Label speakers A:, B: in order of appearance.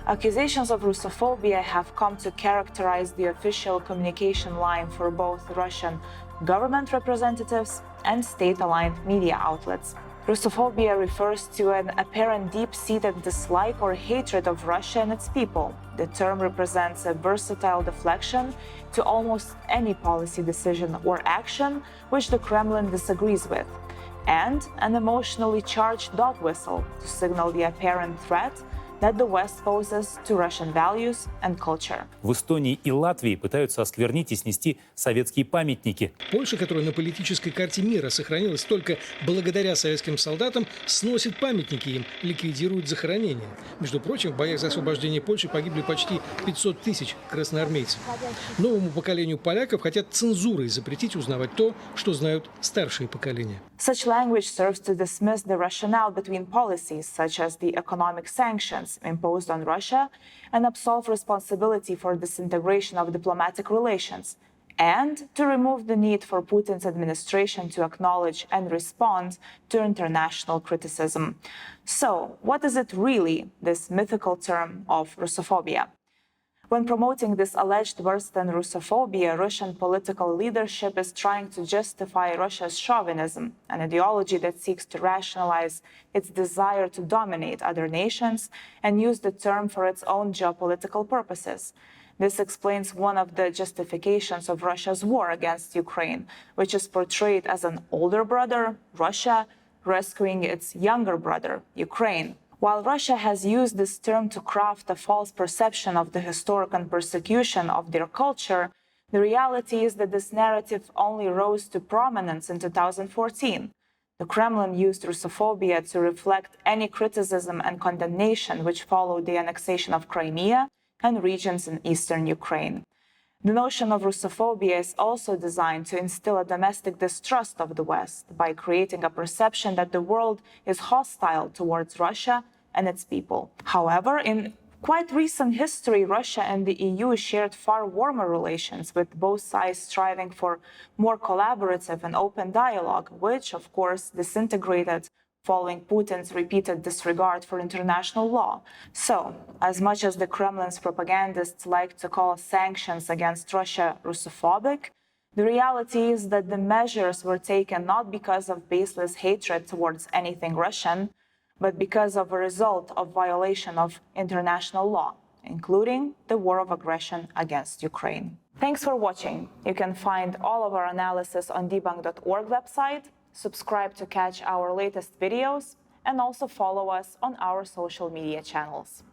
A: Accusations of Russophobia have come to characterize the official communication line for both Russian government representatives and state-aligned media outlets. Russophobia refers to an apparent deep-seated dislike or hatred of Russia and its people. The term represents a versatile deflection to almost any policy decision or action which the Kremlin disagrees with, and an emotionally charged dog whistle to signal the apparent threat that the West poses to Russian values and culture.
B: В Эстонии и Латвии пытаются осквернить и снести советские памятники.
C: Польша, которая на политической карте мира сохранилась только благодаря советским солдатам, сносит памятники им, ликвидирует захоронения. Между прочим, в боях за освобождение Польши погибли почти 500 тысяч красноармейцев. Новому поколению поляков хотят цензурой запретить узнавать то, что знают старшие поколения.
A: Such language serves to dismiss the rationale between policies, such as the economic sanctions imposed on Russia, and absolve responsibility for disintegration of diplomatic relations, and to remove the need for Putin's administration to acknowledge and respond to international criticism. So, what is it really, this mythical term of Russophobia? When promoting this alleged worse than Russophobia, Russian political leadership is trying to justify Russia's chauvinism, an ideology that seeks to rationalize its desire to dominate other nations and use the term for its own geopolitical purposes. This explains one of the justifications of Russia's war against Ukraine, which is portrayed as an older brother, Russia, rescuing its younger brother, Ukraine. While Russia has used this term to craft a false perception of the historic persecution of their culture, the reality is that this narrative only rose to prominence in 2014. The Kremlin used Russophobia to reflect any criticism and condemnation which followed the annexation of Crimea and regions in eastern Ukraine. The notion of Russophobia is also designed to instill a domestic distrust of the West by creating a perception that the world is hostile towards Russia and its people. However, in quite recent history, Russia and the EU shared far warmer relations, with both sides striving for more collaborative and open dialogue, which, of course, disintegrated following Putin's repeated disregard for international law. So, as much as the Kremlin's propagandists like to call sanctions against Russia Russophobic, the reality is that the measures were taken not because of baseless hatred towards anything Russian, but because of a result of violation of international law, including the war of aggression against Ukraine. Thanks for watching. You can find all of our analysis on debunk.org website, subscribe to catch our latest videos, and also follow us on our social media channels.